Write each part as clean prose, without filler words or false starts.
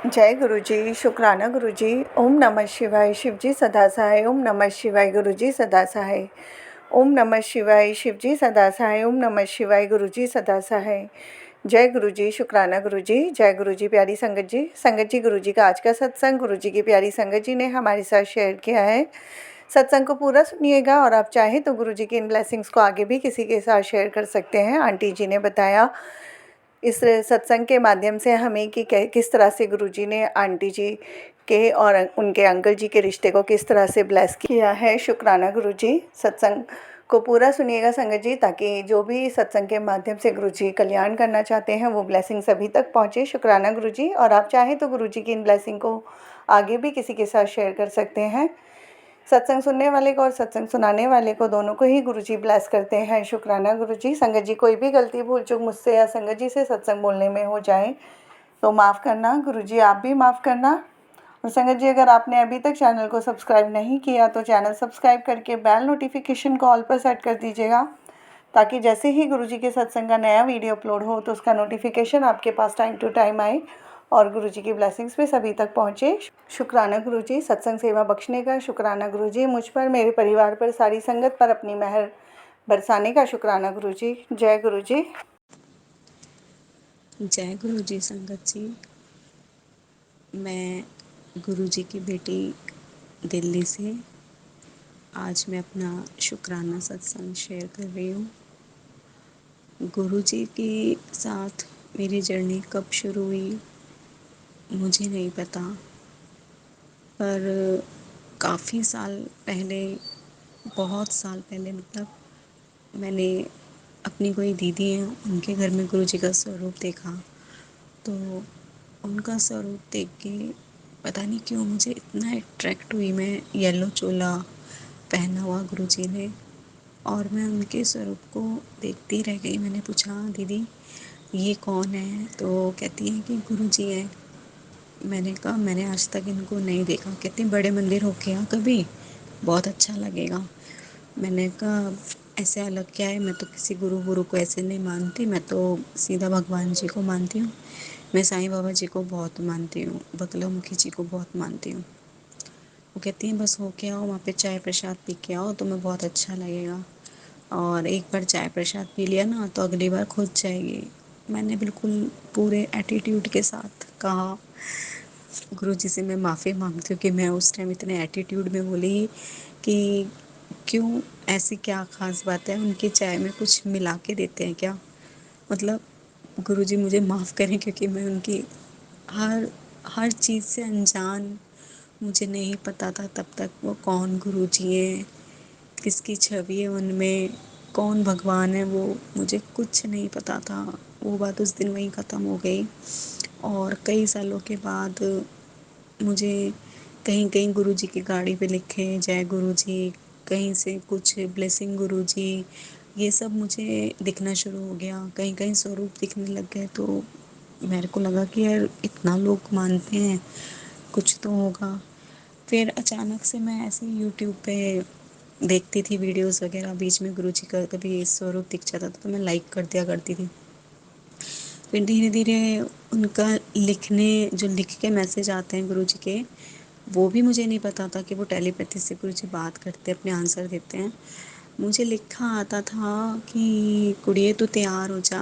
जय गुरु जी, शुक्राना गुरु जी। ओम नमः शिवाय, शिव जी सदा सहाय। ओम नमः शिवाय, गुरु जी सदा सहाय। ओम नमः शिवाय, शिव जी सदा सहाय। ओम नमः शिवाय, गुरु जी सदा सहाय। जय गुरु जी, शुक्राना गुरु जी। जय गुरु जी, प्यारी संगत जी गुरु जी का आज का सत्संग गुरु जी की प्यारी संगत जी ने हमारे साथ शेयर किया है। सत्संग को पूरा सुनिएगा और आप चाहें तो गुरु जी के इन ब्लेसिंग्स को आगे भी किसी के साथ शेयर कर सकते हैं। आंटी जी ने बताया इस सत्संग के माध्यम से हमें कि किस तरह से गुरुजी ने आंटी जी के और उनके अंकल जी के रिश्ते को किस तरह से ब्लेस किया है। शुक्राना गुरुजी। सत्संग को पूरा सुनिएगा संगत जी, ताकि जो भी सत्संग के माध्यम से गुरुजी कल्याण करना चाहते हैं वो ब्लेसिंग सभी तक पहुँचे। शुक्राना गुरुजी। और आप चाहें तो गुरुजी की इन ब्लेसिंग को आगे भी किसी के साथ शेयर कर सकते हैं। सत्संग सुनने वाले को और सत्संग सुनाने वाले को दोनों को ही गुरुजी ब्लेस करते हैं। शुक्राना गुरुजी। संगत जी कोई भी गलती भूल चूक मुझसे या संगत जी से सत्संग बोलने में हो जाए तो माफ़ करना। गुरुजी आप भी माफ़ करना। और संगत जी अगर आपने अभी तक चैनल को सब्सक्राइब नहीं किया तो चैनल सब्सक्राइब करके बेल नोटिफिकेशन को ऑल पर सेट कर दीजिएगा, ताकि जैसे ही गुरुजी के सत्संग का नया वीडियो अपलोड हो तो उसका नोटिफिकेशन आपके पास टाइम टू टाइम आए और गुरुजी की ब्लेसिंग्स भी सभी तक पहुँचे। शुक्राना गुरुजी। सत्संग सेवा बख्शने का शुक्राना गुरुजी। मुझ पर, मेरे परिवार पर, सारी संगत पर अपनी मेहर बरसाने का शुक्राना गुरुजी। जय गुरुजी। जय गुरु जी संगत जी। मैं गुरु जी की बेटी दिल्ली से आज मैं अपना शुक्राना सत्संग शेयर कर रही हूँ। गुरु जी के साथ मेरी जर्नी कब शुरू हुई मुझे नहीं पता, पर काफ़ी साल पहले, बहुत साल पहले, मतलब मैंने अपनी कोई दीदी हैं उनके घर में गुरु जी का स्वरूप देखा। तो उनका स्वरूप देख के पता नहीं क्यों मुझे इतना अट्रैक्ट हुई। मैं येलो चोला पहना हुआ गुरुजी ने, और मैं उनके स्वरूप को देखती रह गई। मैंने पूछा दीदी ये कौन है, तो कहती है कि गुरुजी हैं। मैंने कहा मैंने आज तक इनको नहीं देखा। कहती बड़े मंदिर होके आ कभी, बहुत अच्छा लगेगा। मैंने कहा ऐसे अलग क्या है, मैं तो किसी गुरु गुरु को ऐसे नहीं मानती, मैं तो सीधा भगवान जी को मानती हूँ। मैं साईं बाबा जी को बहुत मानती हूँ, बकलामुखी जी को बहुत मानती हूँ। वो कहती हैं बस होके आओ, वहाँ पे चाय प्रसाद पी के आओ, तुम्हें बहुत अच्छा लगेगा। और एक बार चाय प्रसाद पी लिया ना तो अगली बार खुद जाएगी। मैंने बिल्कुल पूरे एटीट्यूड के साथ कहा। गुरुजी से मैं माफ़ी मांगती हूँ कि मैं उस टाइम इतने एटीट्यूड में बोली कि क्यों, ऐसी क्या ख़ास बात है, उनकी चाय में कुछ मिला के देते हैं क्या? मतलब गुरुजी मुझे माफ़ करें, क्योंकि मैं उनकी हर हर चीज़ से अनजान, मुझे नहीं पता था तब तक वो कौन गुरुजी हैं, किसकी छवि है उनमें, कौन भगवान है वो, मुझे कुछ नहीं पता था। वो बात उस दिन वहीं ख़त्म हो गई। और कई सालों के बाद मुझे कहीं कहीं गुरुजी की गाड़ी पे लिखे जय गुरुजी, कहीं से कुछ ब्लेसिंग गुरुजी, ये सब मुझे दिखना शुरू हो गया। कहीं कहीं स्वरूप दिखने लग गए तो मेरे को लगा कि यार इतना लोग मानते हैं, कुछ तो होगा। फिर अचानक से मैं ऐसे ही यूट्यूब पे देखती थी वीडियोस वगैरह, बीच में गुरुजी का कभी स्वरूप दिख जाता था तो मैं लाइक कर दिया करती थी। फिर धीरे धीरे उनका लिखने, जो लिख के मैसेज आते हैं गुरुजी के, वो भी मुझे नहीं पता था कि वो टेलीपैथी से गुरुजी बात करते, अपने आंसर देते हैं। मुझे लिखा आता था कि कुड़िए तू तैयार हो जा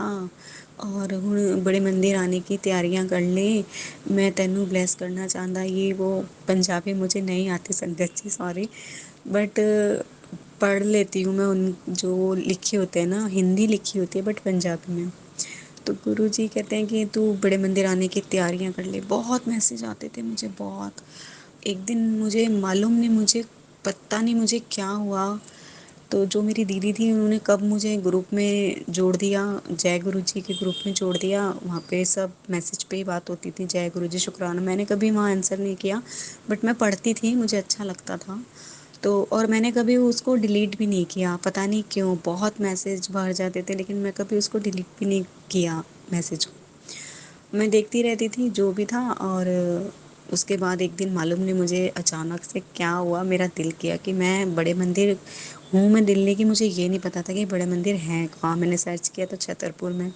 और हुण बड़े मंदिर आने की तैयारियां कर ले, मैं तेनू ब्लेस करना चाहता। ये वो पंजाबी मुझे नहीं आती संगत जी, सॉरी, बट पढ़ लेती हूँ मैं। उन जो लिखे होते हैं ना, हिंदी लिखी होती है बट पंजाबी में। तो गुरुजी कहते हैं कि तू बड़े मंदिर आने की तैयारियां कर ले। बहुत मैसेज आते थे मुझे, बहुत। एक दिन मुझे मालूम नहीं, मुझे पता नहीं मुझे क्या हुआ, तो जो मेरी दीदी थी उन्होंने कब मुझे ग्रुप में जोड़ दिया, जय गुरु जी के ग्रुप में जोड़ दिया। वहाँ पे सब मैसेज पे ही बात होती थी, जय गुरु जी शुक्राना। मैंने कभी वहाँ आंसर नहीं किया, बट मैं पढ़ती थी, मुझे अच्छा लगता था। तो और मैंने कभी उसको डिलीट भी नहीं किया, पता नहीं क्यों, बहुत मैसेज भर जाते थे लेकिन मैं कभी उसको डिलीट भी नहीं किया मैसेज को। मैं देखती रहती थी जो भी था। और उसके बाद एक दिन मालूम नहीं मुझे अचानक से क्या हुआ, मेरा दिल किया कि मैं बड़े मंदिर हूँ, मैं दिल्ली की, मुझे ये नहीं पता था कि बड़े मंदिर हैं कहाँ। मैंने सर्च किया तो छतरपुर में।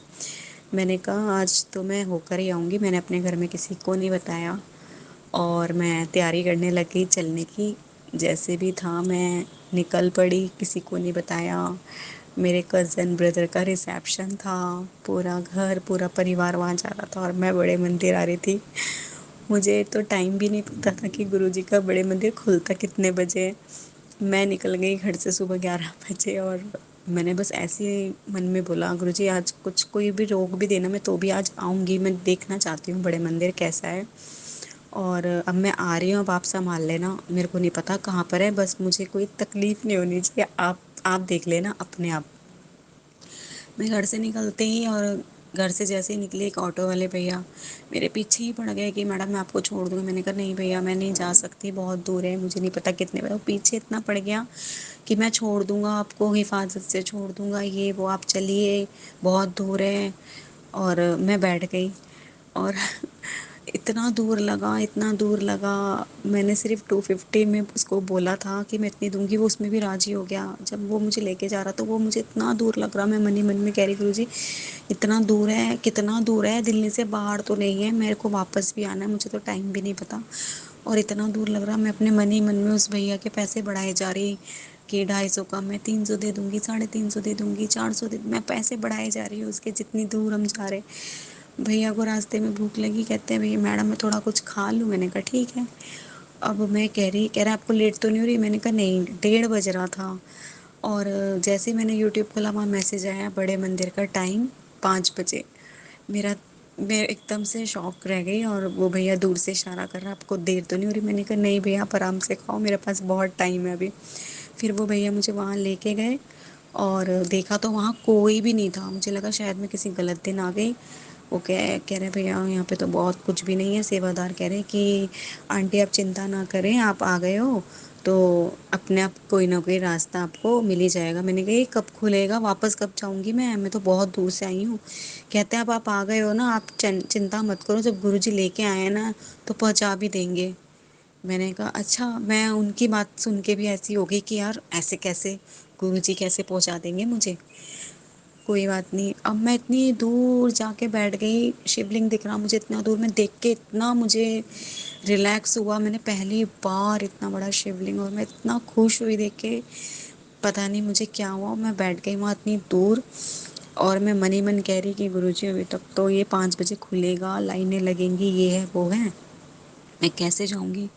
मैंने कहा आज तो मैं होकर ही आऊँगी, मैंने अपने घर में किसी को नहीं बताया और मैं तैयारी करने लगी चलने की। जैसे भी था मैं निकल पड़ी, किसी को नहीं बताया। मेरे कज़न ब्रदर का रिसेप्शन था, पूरा घर पूरा परिवार वहाँ जा रहा था और मैं बड़े मंदिर आ रही थी। मुझे तो टाइम भी नहीं पता था कि गुरुजी का बड़े मंदिर खुलता कितने बजे। मैं निकल गई घर से सुबह 11 बजे और मैंने बस ऐसे ही मन में बोला, गुरुजी आज कुछ कोई भी रोक भी देना मैं तो भी आज आऊँगी, मैं देखना चाहती हूँ बड़े मंदिर कैसा है। और अब मैं आ रही हूँ, अब आप संभाल लेना, मेरे को नहीं पता कहाँ पर है, बस मुझे कोई तकलीफ़ नहीं होनी चाहिए, आप देख लेना अपने आप। मैं घर से निकलते ही और घर से जैसे ही निकली, एक ऑटो वाले भैया मेरे पीछे ही पड़ गए कि मैडम मैं आपको छोड़ दूँगा। मैंने कहा नहीं भैया मैं नहीं जा सकती, बहुत दूर है, मुझे नहीं पता कितने बजे। वो पीछे इतना पड़ गया कि मैं छोड़ दूँगा आपको, हिफाजत से छोड़ दूँगा, ये वो आप चलिए, बहुत दूर है। और मैं बैठ गई और इतना दूर लगा, इतना दूर लगा। मैंने सिर्फ 250 में उसको बोला था कि मैं इतनी दूंगी, वो उसमें भी राजी हो गया। जब वो मुझे लेके जा रहा था, वो मुझे इतना दूर लग रहा, मैं मन ही मन में कह रही गुरुजी इतना दूर है, कितना दूर है, दिल्ली से बाहर तो नहीं है, मेरे को वापस भी आना है, मुझे तो टाइम भी नहीं पता और इतना दूर लग रहा। मैं अपने मन ही मन में उस भैया के पैसे बढ़ाए जा रही कि 250 का मैं 300 दे दूंगी, 350 दे दूंगी, 400 दे, मैं पैसे बढ़ाए जा रही हूँ उसके, जितनी दूर हम जा रहे। भैया को रास्ते में भूख लगी, कहते हैं भैया मैडम मैं थोड़ा कुछ खा लूँ। मैंने कहा ठीक है। अब मैं कह रहा आपको लेट तो नहीं हो रही? मैंने कहा नहीं, 1:30 बज रहा था। और जैसे ही मैंने यूट्यूब खोला वहाँ मैसेज आया बड़े मंदिर का टाइम 5 बजे। मेरा मैं एकदम से शॉक रह गई और वो भैया दूर से इशारा कर रहा आपको देर तो नहीं हो रही? मैंने कहा नहीं भैया आप आराम से खाओ, मेरे पास बहुत टाइम है अभी। फिर वो भैया मुझे वहाँ लेके गए और देखा तो वहाँ कोई भी नहीं था। मुझे लगा शायद मैं किसी गलत दिन आ गई। वो कह रहे भैया यहाँ पे तो बहुत कुछ भी नहीं है। सेवादार कह रहे कि आंटी आप चिंता ना करें, आप आ गए हो तो अपने आप कोई ना कोई रास्ता आपको मिल ही जाएगा। मैंने कहा ये कब खुलेगा, वापस कब जाऊँगी मैं तो बहुत दूर से आई हूँ। कहते हैं अब आप आ गए हो ना, आप चिंता मत करो, जब गुरुजी लेके आए हैं ना तो पहुँचा भी देंगे। मैंने कहा अच्छा। मैं उनकी बात सुन के भी ऐसी हो गई कि यार ऐसे कैसे, गुरुजी कैसे पहुंचा देंगे मुझे। कोई बात नहीं, अब मैं इतनी दूर जाके बैठ गई, शिवलिंग दिख रहा मुझे इतना दूर, मैं देख के इतना मुझे रिलैक्स हुआ। मैंने पहली बार इतना बड़ा शिवलिंग और मैं इतना खुश हुई देख के, पता नहीं मुझे क्या हुआ। मैं बैठ गई वहाँ इतनी दूर और मैं मन ही मन कह रही कि गुरुजी अभी तक तो ये 5 बजे खुलेगा, लाइनें लगेंगी, ये है वो है, मैं कैसे जाऊंगी?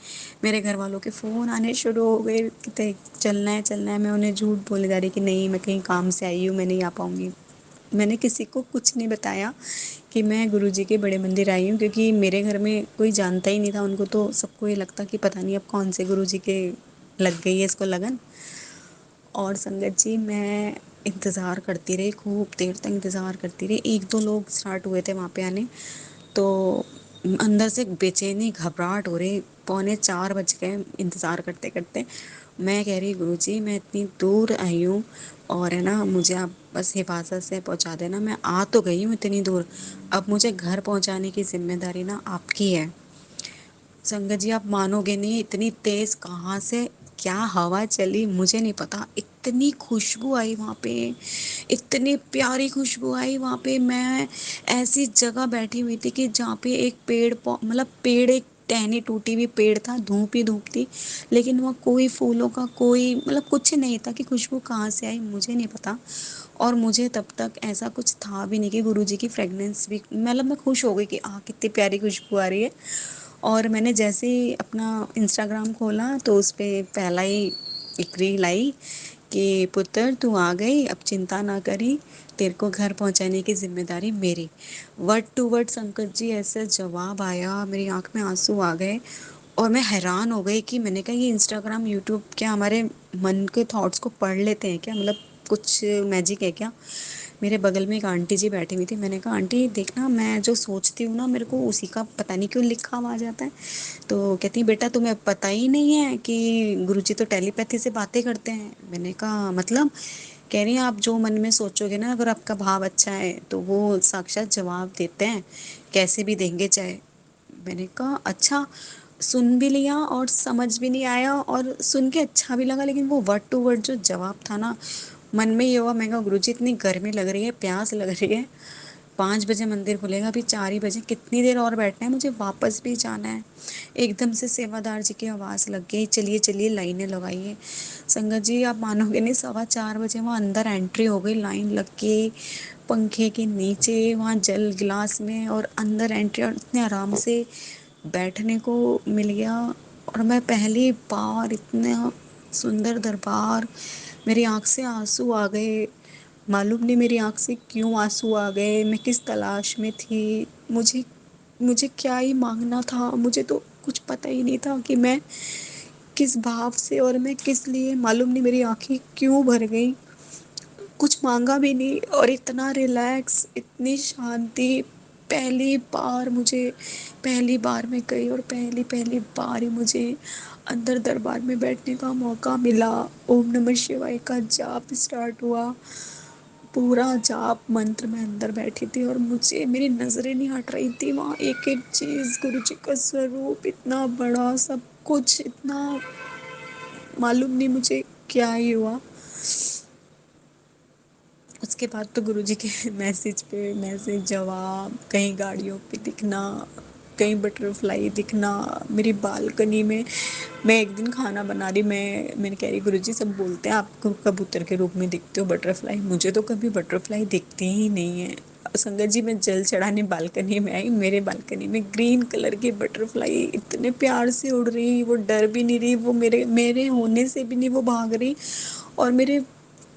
मेरे घर वालों के फ़ोन आने शुरू हो गए कि चलना है चलना है। मैं उन्हें झूठ बोले जा रही कि नहीं मैं कहीं काम से आई हूँ, मैं नहीं आ पाऊंगी। मैंने किसी को कुछ नहीं बताया कि मैं गुरुजी के बड़े मंदिर आई हूँ, क्योंकि मेरे घर में कोई जानता ही नहीं था। उनको तो सबको ये लगता कि पता नहीं अब कौन से गुरुजी के लग गई है इसको लगन। और संगत जी मैं इंतज़ार करती रही, खूब देर तक इंतज़ार करती रही। एक दो लोग स्टार्ट हुए थे वहाँ पे आने, तो अंदर से बेचैनी घबराहट हो रही। 3:45 बज गए इंतज़ार करते करते। मैं कह रही गुरुजी मैं इतनी दूर आई हूँ और है ना मुझे आप बस हिफाजत से पहुँचा देना, मैं आ तो गई हूँ इतनी दूर, अब मुझे घर पहुँचाने की जिम्मेदारी ना आपकी है। संगत जी आप मानोगे नहीं, इतनी तेज कहाँ से क्या हवा चली मुझे नहीं पता, इतनी खुशबू आई वहाँ पे, इतनी प्यारी खुशबू आई वहाँ पे। मैं ऐसी जगह बैठी हुई थी कि जहाँ पे एक मतलब पेड़, एक टहनी टूटी हुई पेड़ था, धूप ही धूप थी, लेकिन वहाँ कोई फूलों का कोई मतलब कुछ नहीं था। कि खुशबू कहाँ से आई मुझे नहीं पता। और मुझे तब तक ऐसा कुछ था भी नहीं कि गुरुजी की फ्रेगनेंस भी, मतलब मैं खुश हो गई कि कितनी प्यारी खुशबू आ रही है। और मैंने जैसे ही अपना इंस्टाग्राम खोला तो उस पे पहला ही एक रील आई कि पुत्र तू आ गई, अब चिंता ना करी, तेरे को घर पहुंचाने की जिम्मेदारी मेरी। वर्ड टू वर्ड संकट जी ऐसे जवाब आया, मेरी आंख में आंसू आ गए। और मैं हैरान हो गई कि मैंने कहा ये इंस्टाग्राम यूट्यूब क्या हमारे मन के थॉट्स को पढ़ लेते हैं क्या, मतलब कुछ मैजिक है क्या? मेरे बगल में एक आंटी जी बैठी हुई थी। मैंने कहा आंटी देखना मैं जो सोचती हूँ ना मेरे को उसी का पता नहीं क्यों लिखा हुआ आ जाता है। तो कहती बेटा तुम्हें पता ही नहीं है कि गुरुजी तो टेलीपैथी से बातें करते हैं। मैंने कहा मतलब? कह रही हैं आप जो मन में सोचोगे ना, अगर आपका भाव अच्छा है तो वो साक्षात जवाब देते हैं, कैसे भी देंगे चाहे। मैंने कहा अच्छा। सुन भी लिया और समझ भी नहीं आया और सुन के अच्छा भी लगा, लेकिन वो वर्ड टू वर्ड जो जवाब था ना, मन में ये हुआ मैं कहा गुरुजी इतनी गर्मी लग रही है, प्यास लग रही है, 5 बजे मंदिर खुलेगा, अभी 4 ही बजे, कितनी देर और बैठना है, मुझे वापस भी जाना है। एकदम से सेवादार जी की आवाज़ लग गई, चलिए चलिए लाइनें लगाइए। संगत जी आप मानोगे नहीं, 4:15 बजे वहाँ अंदर एंट्री हो गई, लाइन लग के पंखे के नीचे वहाँ जल गिलास में, और अंदर एंट्री, और इतने आराम से बैठने को मिल गया। और मैं पहली बार इतना सुंदर दरबार, मेरी आँख से आंसू आ गए। मालूम नहीं मेरी आँख से क्यों आंसू आ गए, मैं किस तलाश में थी, मुझे मुझे क्या ही मांगना था, मुझे तो कुछ पता ही नहीं था कि मैं किस भाव से और मैं किस लिए, मालूम नहीं मेरी आँखें क्यों भर गई। कुछ मांगा भी नहीं और इतना रिलैक्स, इतनी शांति। पहली बार मुझे, पहली बार मैं गई और पहली पहली बार ही मुझे अंदर दरबार में बैठने का मौका मिला। ओम नमः शिवाय का जाप स्टार्ट हुआ, पूरा जाप मंत्र में अंदर बैठी थी, और मुझे मेरी नज़रें नहीं हट रही थी वहाँ, एक एक चीज़, गुरु जी का स्वरूप इतना बड़ा, सब कुछ इतना, मालूम नहीं मुझे क्या ही हुआ। उसके बाद तो गुरुजी के मैसेज पे मैसेज, जवाब, कहीं गाड़ियों पे दिखना, कहीं बटरफ्लाई दिखना मेरी बालकनी में। मैं एक दिन खाना बना रही, मैंने कह रही गुरुजी सब बोलते हैं आपको कबूतर के रूप में दिखते हो, बटरफ्लाई, मुझे तो कभी बटरफ्लाई दिखती ही नहीं है। संगत जी मैं जल चढ़ाने बालकनी में आई, मेरे बालकनी में ग्रीन कलर की बटरफ्लाई इतने प्यार से उड़ रही, वो डर भी नहीं रही, वो मेरे मेरे होने से भी नहीं वो भाग रही, और मेरे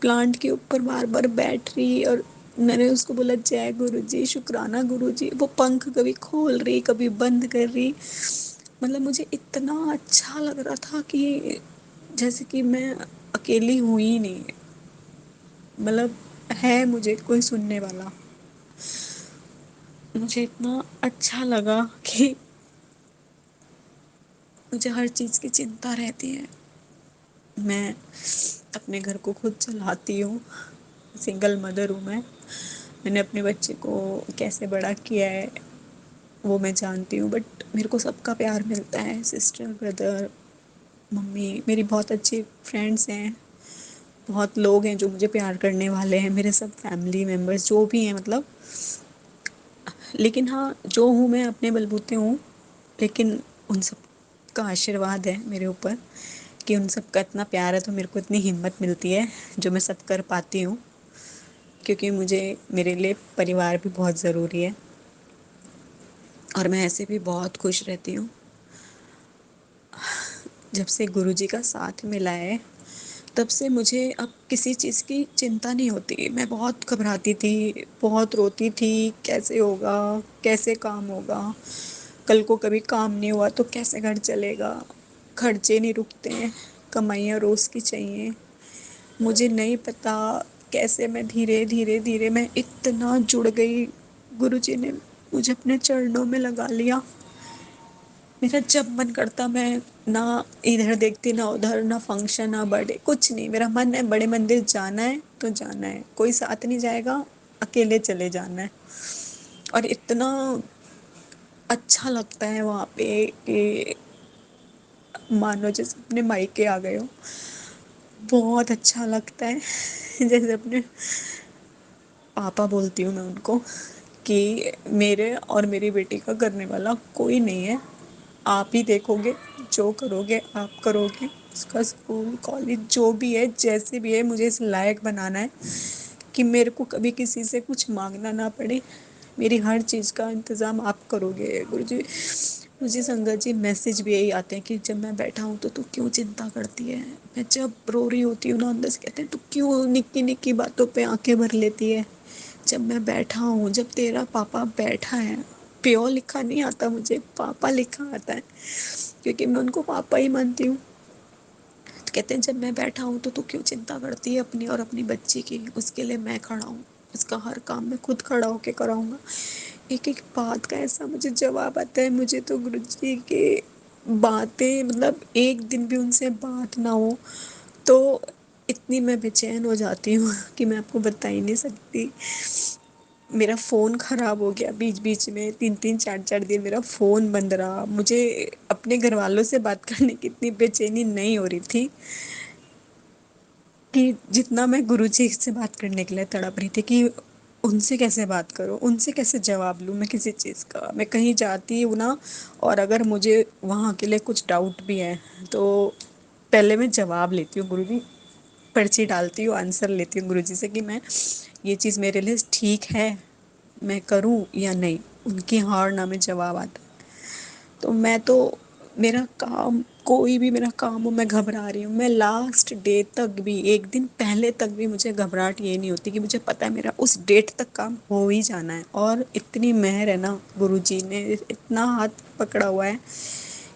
प्लांट के ऊपर बार बार बैठ रही। और मैंने उसको बोला जय गुरु जी, शुक्राना गुरु जी, वो पंख कभी खोल रही कभी बंद कर रही। मतलब मुझे इतना अच्छा लग रहा था कि जैसे कि मैं अकेली हुई ही नहीं, मतलब है मुझे कोई सुनने वाला। मुझे इतना अच्छा लगा कि मुझे हर चीज़ की चिंता रहती है, मैं अपने घर को खुद चलाती हूँ, सिंगल मदर हूँ मैं। मैंने अपने बच्चे को कैसे बड़ा किया है वो मैं जानती हूँ, बट मेरे को सबका प्यार मिलता है, सिस्टर, ब्रदर, मम्मी, मेरी बहुत अच्छी फ्रेंड्स हैं, बहुत लोग हैं जो मुझे प्यार करने वाले हैं, मेरे सब फैमिली मेम्बर्स जो भी हैं मतलब। लेकिन हाँ, जो हूँ मैं अपने बलबूते हूँ, लेकिन उन सब का आशीर्वाद है मेरे ऊपर, कि उन सब का इतना प्यार है तो मेरे को इतनी हिम्मत मिलती है जो मैं सब कर पाती हूँ, क्योंकि मुझे, मेरे लिए परिवार भी बहुत ज़रूरी है। और मैं ऐसे भी बहुत खुश रहती हूँ जब से गुरुजी का साथ मिला है, तब से मुझे अब किसी चीज़ की चिंता नहीं होती। मैं बहुत घबराती थी, बहुत रोती थी, कैसे होगा, कैसे काम होगा, कल को कभी काम नहीं हुआ तो कैसे घर चलेगा, खर्चे नहीं रुकते हैं, कमाइयाँ रोज़ की चाहिए। मुझे नहीं पता कैसे मैं धीरे धीरे धीरे मैं इतना जुड़ गई, गुरुजी ने मुझे अपने चरणों में लगा लिया। मेरा जब मन करता मैं ना इधर देखती ना उधर, ना फंक्शन ना बर्थडे कुछ नहीं, मेरा मन है बड़े मंदिर जाना है तो जाना है, कोई साथ नहीं जाएगा, अकेले चले जाना है। और इतना अच्छा लगता है वहाँ पे कि मानो जैसे अपने मायके आ गए हो, बहुत अच्छा लगता है। जैसे अपने पापा बोलती हूँ मैं उनको, कि मेरे और मेरी बेटी का करने वाला कोई नहीं है, आप ही देखोगे, जो करोगे आप करोगे, उसका स्कूल कॉलेज जो भी है जैसे भी है, मुझे इस लायक बनाना है कि मेरे को कभी किसी से कुछ मांगना ना पड़े, मेरी हर चीज़ का इंतज़ाम आप करोगे गुरुजी। मुझे संगत जी मैसेज भी यही आते हैं कि जब मैं बैठा हूँ तो तू क्यों चिंता करती है, मैं जब रो रही होती हूँ ना अंदर से कहते हैं तू क्यों निक्की निक्की बातों पे आंखें भर लेती है, जब मैं बैठा हूँ, जब तेरा पापा बैठा है, प्यो लिखा नहीं आता मुझे, पापा लिखा आता है, क्योंकि मैं उनको पापा ही मानती हूँ। तो कहते हैं जब मैं बैठा हूँ तो तू क्यों चिंता करती है अपनी और अपनी बच्ची की, उसके लिए मैं खड़ा हूँ, उसका हर काम मैं खुद खड़ा होके कराऊंगा। एक एक बात का ऐसा मुझे जवाब आता है, मुझे तो गुरु जी की बातें, मतलब एक दिन भी उनसे बात ना हो तो इतनी मैं बेचैन हो जाती हूँ कि मैं आपको बता ही नहीं सकती। मेरा फ़ोन ख़राब हो गया बीच बीच में, 3-3 4-4 दिन मेरा फ़ोन बंद रहा, मुझे अपने घर वालों से बात करने की इतनी बेचैनी नहीं हो रही थी कि जितना मैं गुरुजी से बात करने के लिए तड़प रही थी, कि उनसे कैसे बात करूँ, उनसे कैसे जवाब लूँ मैं किसी चीज़ का। मैं कहीं जाती हूँ ना, और अगर मुझे वहाँ के लिए कुछ डाउट भी है तो पहले मैं जवाब लेती हूँ गुरुजी, पर्ची डालती हूँ, आंसर लेती हूँ गुरुजी से कि मैं ये चीज़ मेरे लिए ठीक है, मैं करूँ या नहीं। उनकी हाँ और ना में जवाब आता है। तो मैं तो, मेरा काम, कोई भी मेरा काम हो, मैं घबरा रही हूँ, मैं लास्ट डे तक भी, एक दिन पहले तक भी मुझे घबराहट ये नहीं होती कि मुझे पता है मेरा उस डेट तक काम हो ही जाना है। और इतनी मेहर है ना, गुरुजी ने इतना हाथ पकड़ा हुआ है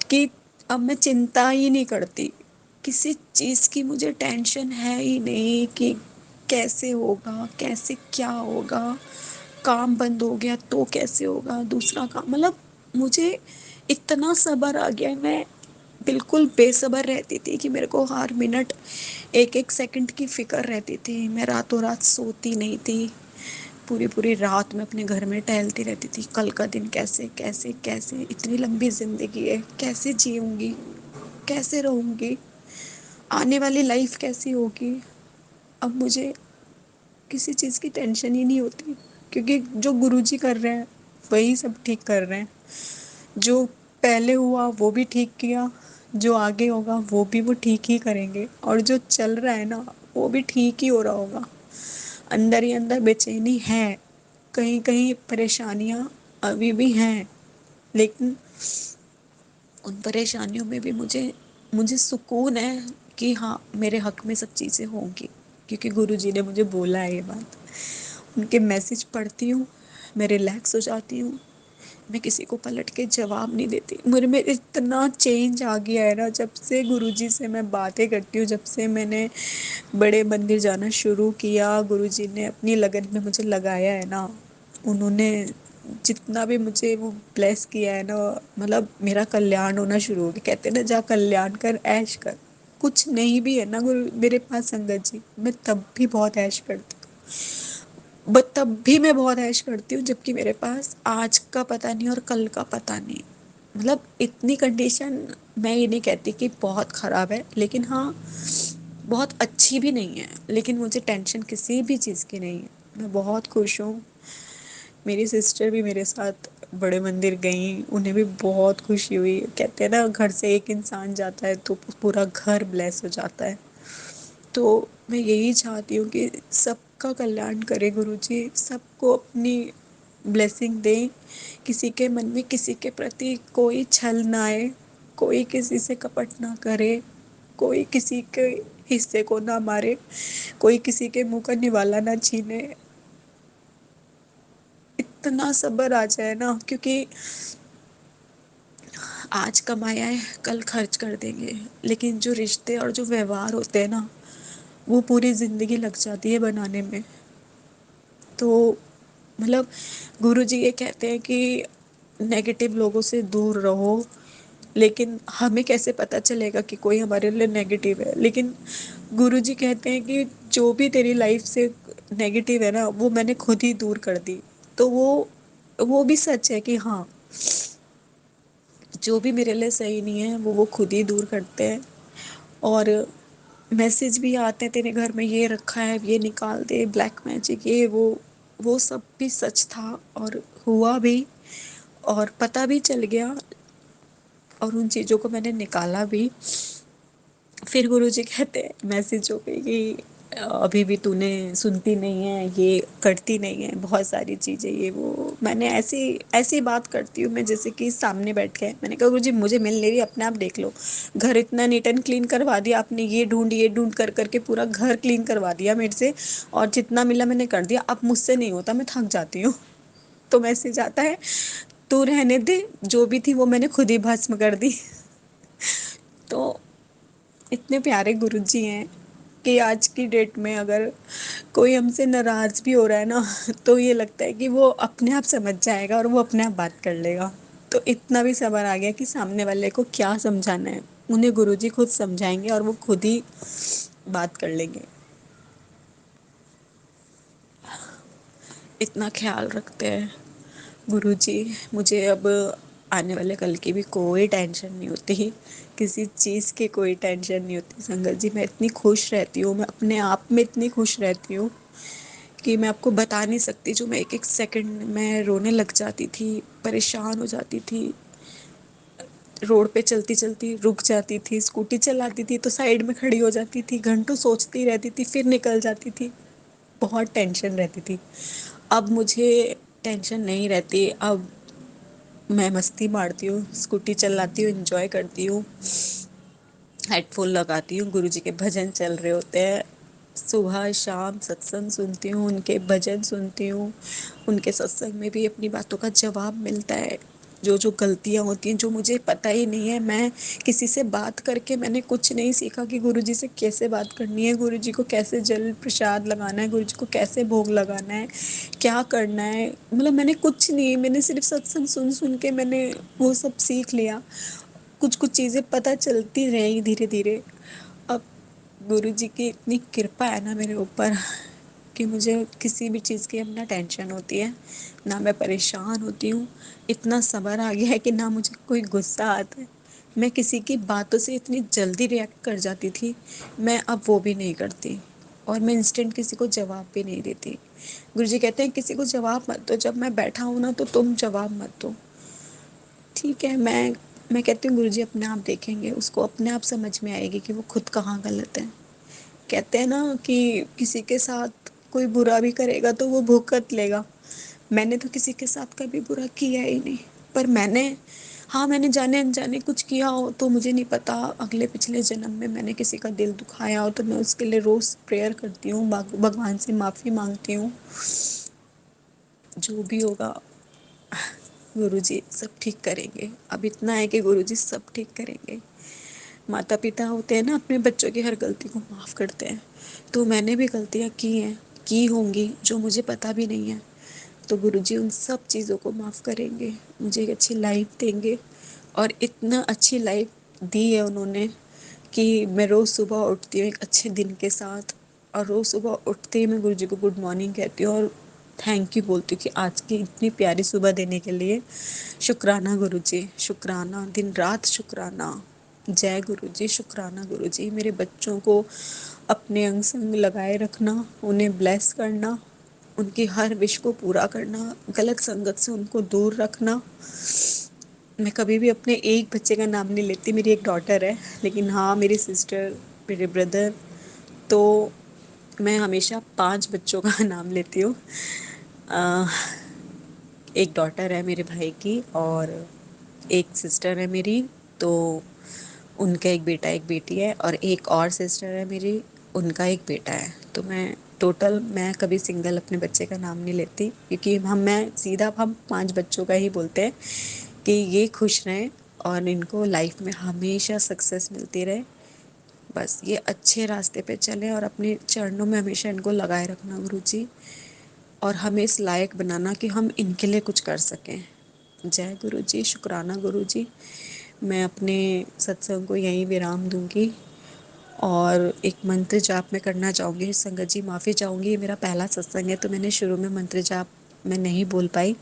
कि अब मैं चिंता ही नहीं करती। किसी चीज़ की मुझे टेंशन है ही नहीं कि कैसे होगा, कैसे क्या होगा, काम बंद हो गया तो कैसे होगा, दूसरा काम, मतलब मुझे इतना सब्र आ गया है। मैं बिल्कुल बेसब्र रहती थी कि मेरे को हर मिनट, एक एक सेकंड की फिक्र रहती थी। मैं रातों रात सोती नहीं थी, पूरी पूरी रात में अपने घर में टहलती रहती थी, कल का दिन कैसे कैसे कैसे, इतनी लंबी ज़िंदगी है, कैसे जीऊँगी, कैसे रहूँगी, आने वाली लाइफ कैसी होगी। अब मुझे किसी चीज़ की टेंशन ही नहीं होती, क्योंकि जो गुरुजी कर रहे हैं वही सब ठीक कर रहे हैं। जो पहले हुआ वो भी ठीक किया, जो आगे होगा वो भी वो ठीक ही करेंगे, और जो चल रहा है ना वो भी ठीक ही हो रहा होगा। अंदर ही अंदर बेचैनी है, कहीं कहीं परेशानियाँ अभी भी हैं, लेकिन उन परेशानियों में भी मुझे मुझे सुकून है कि हाँ, मेरे हक में सब चीज़ें होंगी, क्योंकि गुरुजी ने मुझे बोला है ये बात। उनके मैसेज पढ़ती हूँ, मैं रिलैक्स हो जाती हूँ, मैं किसी को पलट के जवाब नहीं देती। मेरे में इतना चेंज आ गया है ना, जब से गुरुजी से मैं बातें करती हूँ, जब से मैंने बड़े मंदिर जाना शुरू किया, गुरुजी ने अपनी लगन में मुझे लगाया है ना, उन्होंने जितना भी मुझे वो ब्लेस किया है ना, मतलब मेरा कल्याण होना शुरू हो गया। कहते हैं ना, जा कल्याण कर ऐश कर। कुछ नहीं भी है ना गुरु मेरे पास संगत जी, मैं तब भी बहुत ऐश करती हूँ, बट तब भी मैं बहुत ऐश करती हूँ जबकि मेरे पास आज का पता नहीं और कल का पता नहीं। मतलब इतनी कंडीशन, मैं ये नहीं कहती कि बहुत ख़राब है, लेकिन हाँ, बहुत अच्छी भी नहीं है, लेकिन मुझे टेंशन किसी भी चीज़ की नहीं है। मैं बहुत खुश हूँ। मेरी सिस्टर भी मेरे साथ बड़े मंदिर गई, उन्हें भी बहुत खुशी हुई। कहते हैं ना, घर से एक इंसान जाता है तो पूरा घर ब्लेस हो जाता है। तो मैं यही चाहती हूँ कि सबका कल्याण करे गुरुजी, सबको अपनी ब्लेसिंग दें, किसी के मन में किसी के प्रति कोई छल ना आए, कोई किसी से कपट ना करे, कोई किसी के हिस्से को ना मारे, कोई किसी के मुंह का निवाला ना छीने। इतना सब्र आ जाए ना, क्योंकि आज कमाया है कल खर्च कर देंगे, लेकिन जो रिश्ते और जो व्यवहार होते हैं ना, वो पूरी ज़िंदगी लग जाती है बनाने में। तो मतलब गुरुजी ये कहते हैं कि नेगेटिव लोगों से दूर रहो, लेकिन हमें कैसे पता चलेगा कि कोई हमारे लिए नेगेटिव है। लेकिन गुरुजी कहते हैं कि जो भी तेरी लाइफ से नेगेटिव है ना, वो मैंने खुद ही दूर कर दी। तो वो भी सच है कि हाँ, जो भी मेरे लिए सही नहीं है वो खुद ही दूर करते हैं। और मैसेज भी आते हैं, तेरे घर में ये रखा है, ये निकाल दे, ब्लैक मैजिक, ये वो सब भी सच था और हुआ भी, और पता भी चल गया, और उन चीज़ों को मैंने निकाला भी। फिर गुरुजी कहते हैं मैसेज हो गई कि अभी भी तूने सुनती नहीं है, ये करती नहीं है, बहुत सारी चीज़ें ये वो। मैंने ऐसी ऐसी बात करती हूँ मैं जैसे कि सामने बैठ के, मैंने कहा गुरुजी मुझे मिल नहीं रही, अपने आप देख लो। घर इतना नीट एंड क्लीन करवा दिया आपने, ये ढूंढ कर करके पूरा घर क्लीन करवा दिया मेरे से, और जितना मिला मैंने कर दिया, अब मुझसे नहीं होता, मैं थक जाती हूँ। तो मैसेज आता है, तू रहने दे, जो भी थी वो मैंने खुद ही भस्म कर दी। तो इतने प्यारे गुरुजी हैं कि आज की डेट में अगर कोई हमसे नाराज़ भी हो रहा है ना, तो ये लगता है कि वो अपने आप समझ जाएगा और वो अपने आप बात कर लेगा। तो इतना भी सब्र आ गया कि सामने वाले को क्या समझाना है, उन्हें गुरुजी खुद समझाएंगे और वो खुद ही बात कर लेंगे। इतना ख्याल रखते हैं गुरुजी। मुझे अब आने वाले कल की भी कोई टेंशन नहीं होती, किसी चीज़ की कोई टेंशन नहीं होती। संगत जी, मैं इतनी खुश रहती हूँ, मैं अपने आप में इतनी खुश रहती हूँ कि मैं आपको बता नहीं सकती, जो मैं एक एक सेकंड में रोने लग जाती थी, परेशान हो जाती थी, रोड पे चलती चलती रुक जाती थी, स्कूटी चलाती थी तो साइड में खड़ी हो जाती थी, घंटों सोचती रहती थी, फिर निकल जाती थी। बहुत टेंशन रहती थी। अब मुझे टेंशन नहीं रहती। अब मैं मस्ती मारती हूँ, स्कूटी चलाती हूँ, एंजॉय करती हूँ, हेडफोन लगाती हूँ, गुरुजी के भजन चल रहे होते हैं, सुबह शाम सत्संग सुनती हूँ, उनके भजन सुनती हूँ। उनके सत्संग में भी अपनी बातों का जवाब मिलता है। जो जो गलतियाँ होती हैं, जो मुझे पता ही नहीं है, मैं किसी से बात करके मैंने कुछ नहीं सीखा कि गुरुजी से कैसे बात करनी है, गुरुजी को कैसे जल प्रसाद लगाना है, गुरुजी को कैसे भोग लगाना है, क्या करना है। मतलब मैंने कुछ नहीं, मैंने सिर्फ सत्संग सुन सुन के मैंने वो सब सीख लिया। कुछ कुछ चीज़ें पता चलती रही धीरे धीरे। अब गुरुजी की इतनी कृपा है ना मेरे ऊपर कि मुझे किसी भी चीज़ की अब ना टेंशन होती है, ना मैं परेशान होती हूँ। इतना सब्र आ गया है कि ना मुझे कोई गुस्सा आता है। मैं किसी की बातों से इतनी जल्दी रिएक्ट कर जाती थी, मैं अब वो भी नहीं करती। और मैं इंस्टेंट किसी को जवाब भी नहीं देती। गुरुजी कहते हैं किसी को जवाब मत दो, जब मैं बैठा हूँ ना तो तुम जवाब मत दो। ठीक है, मैं कहती हूँ गुरुजी अपने आप देखेंगे, उसको अपने आप समझ में आएगी कि वो खुद कहाँ गलत है। कहते हैं ना कि किसी के साथ कोई बुरा भी करेगा तो वो भुगत लेगा। मैंने तो किसी के साथ कभी बुरा किया ही नहीं। पर मैंने जाने अनजाने कुछ किया हो तो मुझे नहीं पता, अगले पिछले जन्म में मैंने किसी का दिल दुखाया हो तो मैं उसके लिए रोज़ प्रेयर करती हूँ, भगवान से माफ़ी मांगती हूँ। जो भी होगा गुरुजी सब ठीक करेंगे। अब इतना है कि गुरुजी सब ठीक करेंगे। माता पिता होते हैं ना, अपने बच्चों की हर गलती को माफ़ करते हैं। तो मैंने भी गलतियाँ की हैं, की होंगी जो मुझे पता भी नहीं है। तो गुरुजी उन सब चीज़ों को माफ़ करेंगे, मुझे एक अच्छी लाइफ देंगे। और इतना अच्छी लाइफ दी है उन्होंने कि मैं रोज़ सुबह उठती हूँ एक अच्छे दिन के साथ, और रोज़ सुबह उठते ही मैं गुरुजी को गुड मॉर्निंग कहती हूँ और थैंक यू बोलती हूँ कि आज की इतनी प्यारी सुबह देने के लिए शुक्राना गुरुजी, शुक्राना, दिन रात शुक्राना। जय गुरुजी, शुक्राना गुरुजी। मेरे बच्चों को अपने अंग संग लगाए रखना, उन्हें ब्लेस करना, उनकी हर विश को पूरा करना, गलत संगत से उनको दूर रखना। मैं कभी भी अपने एक बच्चे का नाम नहीं लेती, मेरी एक डॉटर है, लेकिन हाँ मेरी सिस्टर, मेरे ब्रदर, तो मैं हमेशा 5 बच्चों का नाम लेती हूँ। अ, एक डॉटर है मेरे भाई की और एक सिस्टर है मेरी, तो उनका एक बेटा एक बेटी है, और एक और सिस्टर है मेरी, उनका एक बेटा है। तो मैं कभी सिंगल अपने बच्चे का नाम नहीं लेती, क्योंकि हम 5 बच्चों का ही बोलते हैं कि ये खुश रहें और इनको लाइफ में हमेशा सक्सेस मिलती रहे। बस ये अच्छे रास्ते पे चलें और अपने चरणों में हमेशा इनको लगाए रखना गुरुजी, और हमें इस लायक बनाना कि हम इनके लिए कुछ कर सकें। जय गुरुजी, शुक्राना गुरुजी। मैं अपने सत्संग को यहीं विराम दूंगी और एक मंत्र जाप मैं करना चाहूँगी। संगत जी माफ़ी चाहूँगी, ये मेरा पहला सत्संग है तो मैंने शुरू में मंत्र जाप मैं नहीं बोल पाई,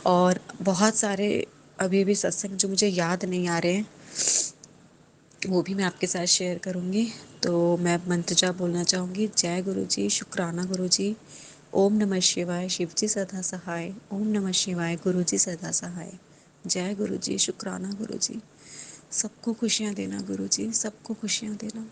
और बहुत सारे अभी भी सत्संग जो मुझे याद नहीं आ रहे हैं वो भी मैं आपके साथ शेयर करूँगी। तो मैं अब मंत्र जाप बोलना चाहूँगी। जय गुरुजी, शुक्राना गुरुजी। ओम नमः शिवाय, शिवजी सदा सहाय। ओम नमः शिवाय, गुरुजी सदा सहाय। जय गुरुजी, शुक्राना गुरुजी। सबको खुशियाँ देना गुरुजी, सबको खुशियाँ देना।